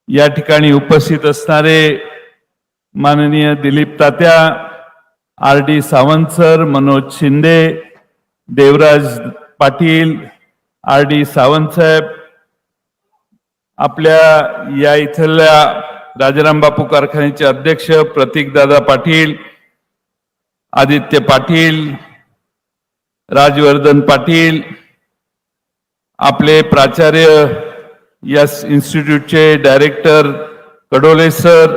या ठिकाणी उपस्थित असणारे माननीय Dilip Tatya, R D Sawant sir, Manoj Shinde, Devraj Patil, R D Sawant साहेब, आपल्या या इथल्या राजाराम बापू कारखान्याचे अध्यक्ष प्रतीक दादा पाटील, आदित्य पाटील, राजवर्धन पाटील, आपले प्राचार्य या इन्स्टिट्यूटचे डायरेक्टर कडोले सर,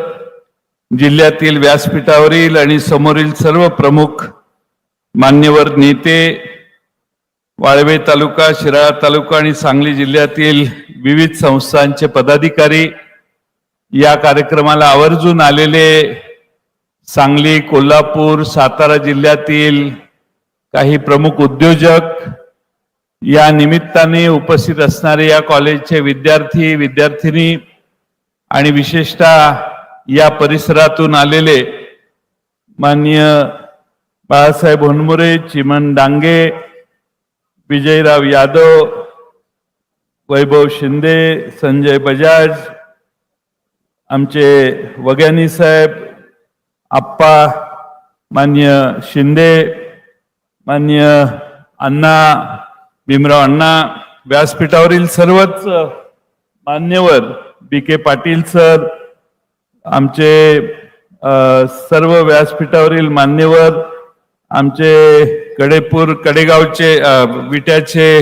जिल्ह्यातील व्यासपीठावरील आणि समोरील सर्व प्रमुख मान्यवर नेते, वाळवे तालुका, शिराळा तालुका आणि सांगली जिल्ह्यातील विविध संस्थांचे पदाधिकारी, या कार्यक्रमाला आवर्जून आलेले सांगली, कोल्हापूर, सातारा जिल्ह्यातील काही प्रमुख उद्योजक, या निमित्ताने उपस्थित असणारे या कॉलेजचे विद्यार्थी विद्यार्थिनी आणि विशेषतः या परिसरातून आलेले माननीय बाळासाहेब होनमुरे, चिमण डांगे, विजयराव यादव, वैभव शिंदे, संजय बजाज, आमचे वग्यानी साहेब, आप्पा, मान्य शिंदे, मान्य अण्णा, भीमराव अण्णा, व्यासपीठावरील सर्वच मान्यवर, बी के पाटील सर, आमचे सर्व व्यासपीठावरील मान्यवर, आमचे कडेगावचे विट्याचे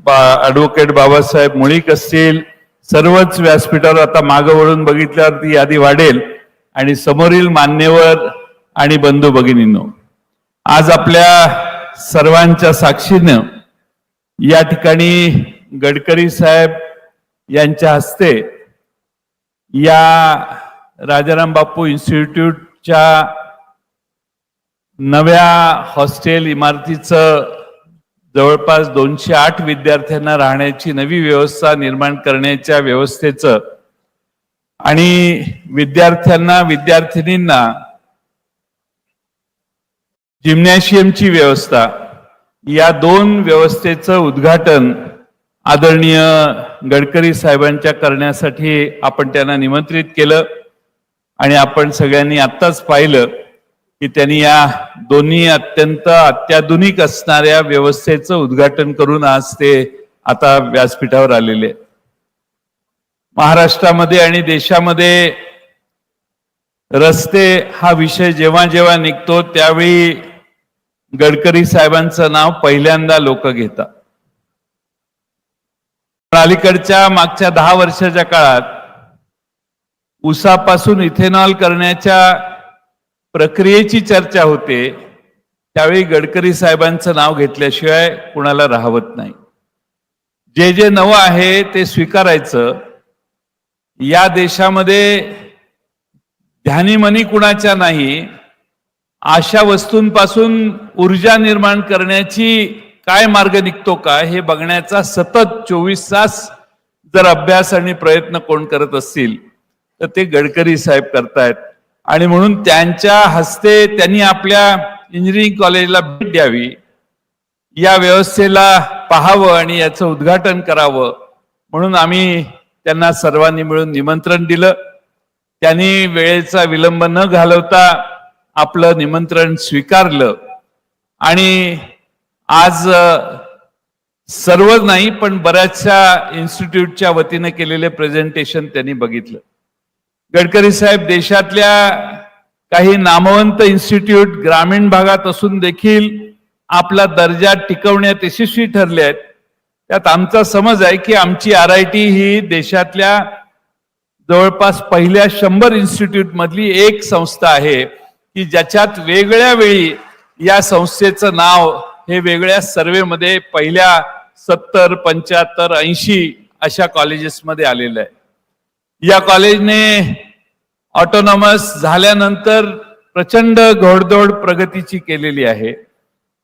ॲडव्होकेट बाबासाहेब मुळीक असतील, सर्वच व्यासपीठावर आता मागं वळून बघितल्यावर ती यादी वाढेल, आणि समोरील मान्यवर आणि बंधू भगिनींनो, आज आपल्या सर्वांच्या साक्षीनं या ठिकाणी गडकरी साहेब यांच्या हस्ते या राजाराम बापू इन्स्टिट्यूटच्या नव्या हॉस्टेल इमारतीचं जवळपास 208 विद्यार्थ्यांना राहण्याची नवी व्यवस्था निर्माण करण्याच्या व्यवस्थेचं आणि विद्यार्थ्यांना विद्यार्थिनींना जिम्नॅशियमची व्यवस्था, या दोन व्यवस्थेचं उद्घाटन आदरणीय गडकरी साहेबांच्या करण्यासाठी आपण त्यांना निमंत्रित केलं, आणि आपण सगळ्यांनी आत्ताच पाहिलं की त्यांनी या दोन्ही अत्यंत अत्याधुनिक असणाऱ्या व्यवस्थेचं उद्घाटन करून आज ते आता व्यासपीठावर आलेले. महाराष्ट्रामध्ये आणि देशामध्ये रस्ते हा विषय जेव्हा जेव्हा निघतो त्यावेळी गडकरी साहेबांचं नाव पहिल्यांदा लोक घेतात. अलीकडच्या मागच्या 10 वर्षाच्या काळात ऊसापासून इथेनॉल करण्याच्या प्रक्रियेची चर्चा होते, त्यावेळी गडकरी साहेबांचं नाव घेतल्याशिवाय कुणाला राहवत नाही. जे जे नवं आहे ते स्वीकारायचं. या देशामध्ये ध्यानीमनी कुणाच्या नाही, अशा वस्तूंपासून ऊर्जा निर्माण करण्याची काय मार्ग निघतो का हे बघण्याचा सतत 24 तास जर अभ्यास आणि प्रयत्न कोण करत असतील तर ते गडकरी साहेब करतायत. आणि म्हणून त्यांच्या हस्ते त्यांनी आपल्या इंजिनिअरिंग कॉलेजला भेट द्यावी, या व्यवस्थेला पाहावं आणि याचं उद्घाटन करावं म्हणून आम्ही त्यांना सर्वांनी मिळून निमंत्रण दिलं. त्यांनी वेळेचा विलंब न घालवता आपलं निमंत्रण स्वीकारलं आणि आज सर्व नाही पण बऱ्याचशा इन्स्टिट्यूटच्या वतीने केलेले प्रेझेंटेशन त्यांनी बघितलं. गडकरी साहेब देशातल्या काही नामवंत इन्स्टिट्यूट ग्रामीण भागात असून देखील आपला दर्जा टिकवण्यात यशस्वी ठरले आहेत. त्यात आमचा समज आहे की आमची RIT ही देशातल्या जवळपास पहिल्या 100 इन्स्टिट्यूट मधली एक संस्था आहे की ज्याच्यात वेगळ्या वेळी या संस्थेचं नाव हे वेगळ्या सर्वेमध्ये पहिल्या 70, 75, 80 अशा कॉलेजेसमध्ये आलेलं आहे. या कॉलेजने ऑटोनॉमस झाल्यानंतर प्रचंड घोडदौड प्रगतीची केलेली आहे.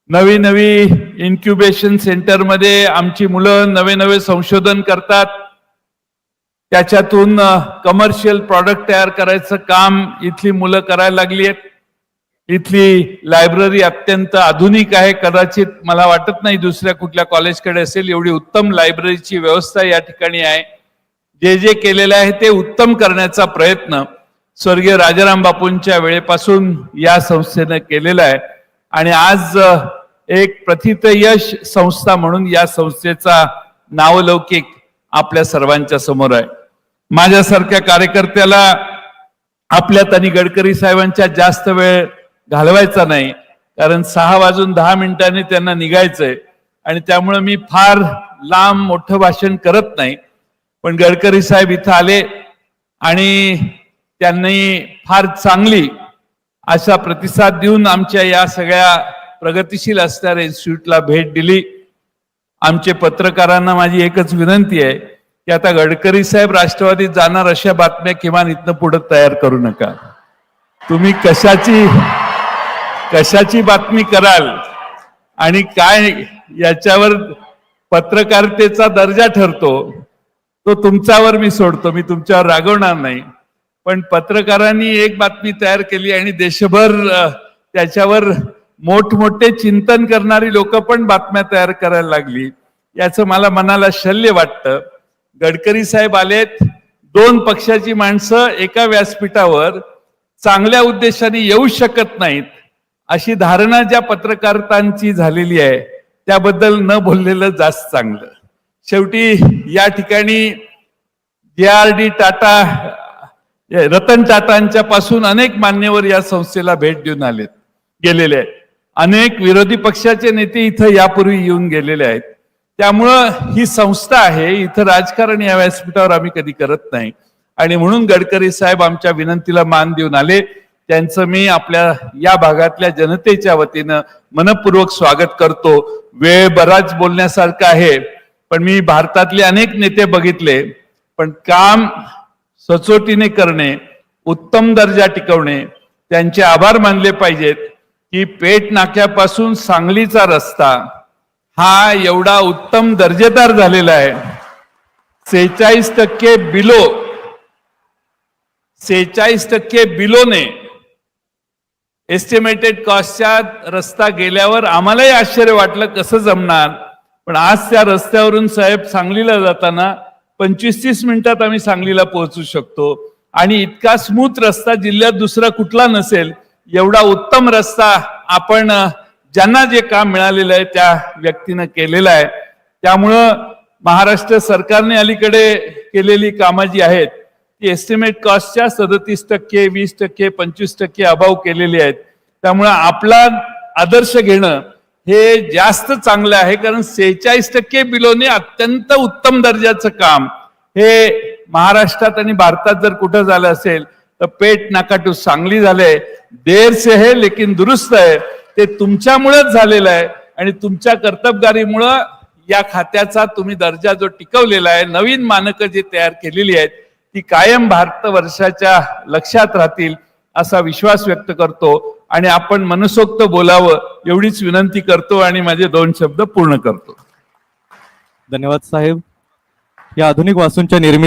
नवी नवी इन्क्युबेशन सेंटरमध्ये आमची मुलं नवे नवे संशोधन करतात, त्याच्यातून कमर्शियल प्रॉडक्ट तयार करायचं काम इथली मुलं करायला लागली आहेत. इथली लायब्ररी अत्यंत आधुनिक आहे. कदाचित मला वाटत नाही दुसऱ्या कुठल्या कॉलेजकडे असेल एवढी उत्तम लायब्ररीची व्यवस्था या ठिकाणी आहे, जे जे केलेलं आहे ते उत्तम करण्याचा प्रयत्न स्वर्गीय राजाराम बापूंच्या वेळेपासून या संस्थेनं केलेला आहे आणि आज एक प्रथित यश संस्था म्हणून या संस्थेचा नावलौकिक आपल्या सर्वांच्या समोर आहे. माझ्यासारख्या कार्यकर्त्याला आपल्यात आणि गडकरी साहेबांच्या जास्त वेळ घालवायचा नाही, कारण 6:10 त्यांना निघायचंय आणि त्यामुळे मी फार लांब मोठं भाषण करत नाही. पण गडकरी साहेब इथं आले आणि त्यांनी फार चांगली असा प्रतिसाद देऊन आमच्या या सगळ्या प्रगतिशील असणाऱ्या इन्स्टिट्यूटला भेट दिली. आमचे पत्रकारांना माझी एकच विनंती आहे की आता गडकरी साहेब राष्ट्रवादीत जाणार अशा बातम्या किमान इथनं पुढे तयार करू नका. तुम्ही कशाची बातमी कराल आणि काय याच्यावर पत्रकारितेचा दर्जा ठरतो तो तुमच्यावर मी सोडतो, मी तुमच्यावर रागवणार नाही. पण पत्रकारांनी एक बातमी तयार केली आणि देशभर त्याच्यावर मोठमोठे चिंतन करणारी लोक पण बातम्या तयार करायला लागली. याचं मला मनाला शल्य वाटतं. गडकरी साहेब आलेत, 2 पक्षाची माणसं एका व्यासपीठावर चांगल्या उद्देशाने येऊ शकत नाहीत अशी धारणा ज्या पत्रकारांची झालेली आहे त्याबद्दल न बोललेलं जास्त चांगलं. शेवटी या ठिकाणी JRD टाटा, रतन टाटांच्या पासून अनेक मान्यवर या संस्थेला भेट देऊन गेलेले आहेत. अनेक विरोधी पक्षाचे नेते इथं यापूर्वी येऊन गेलेले आहेत. त्यामुळं ही संस्था आहे, इथं राजकारण या व्यासपीठावर आम्ही कधी करत नाही आणि म्हणून गडकरी साहेब आमच्या विनंतीला मान देऊन आले. त्यांचं मी आपल्या या भागातल्या जनतेच्या वतीनं मनपूर्वक स्वागत करतो. वेळ बराच बोलण्यासारखं आहे, पण मी भारतातले अनेक नेते बघितले, पण काम सचोटीने करणे, उत्तम दर्जा टिकवणे, त्यांचे आभार मानले पाहिजेत की पेठ नाक्यापासून सांगलीचा रस्ता हा एवढा उत्तम दर्जेदार झालेला आहे. 46% बिलोने एस्टिमेटेड कॉस्टच्या रस्ता गेल्यावर आम्हालाही आश्चर्य वाटलं कसं जमणार. पण आज त्या रस्त्यावरून साहेब सांगलीला जाताना 25-30 मिनिटात आम्ही सांगलीला पोहोचू शकतो आणि इतका स्मूथ रस्ता जिल्ह्यात दुसरा कुठला नसेल. एवढा उत्तम रस्ता आपण ज्यांना जे काम मिळालेलं आहे त्या व्यक्तीनं केलेलं आहे. त्यामुळं महाराष्ट्र सरकारने अलीकडे केलेली कामं जी आहेत ती एस्टिमेट कॉस्टच्या 37%, 20%, 25% अभाव केलेली आहेत. त्यामुळं आपला आदर्श घेणं हे जास्त चांगलं आहे, कारण 46% बिलोने अत्यंत उत्तम दर्जाचं काम हे महाराष्ट्रात आणि भारतात जर कुठं झालं असेल तर पेठ नाका टू सांगली झाले. देर से है लेकिन दुरुस्त आहे. ते तुमच्यामुळेच झालेलं आहे आणि तुमच्या कर्तबगारीमुळं या खात्याचा तुम्ही दर्जा जो टिकवलेला आहे, नवीन मानकं जे तयार केलेली आहेत ती कायम भारतवर्षाच्या लक्षात राहतील असा विश्वास व्यक्त करतो आणि आपण मनसोक्त बोलावं एवढीच विनंती करतो आणि माझे 2 शब्द पूर्ण करतो. धन्यवाद साहेब. या आधुनिक वास्तूंच्या निर्मिती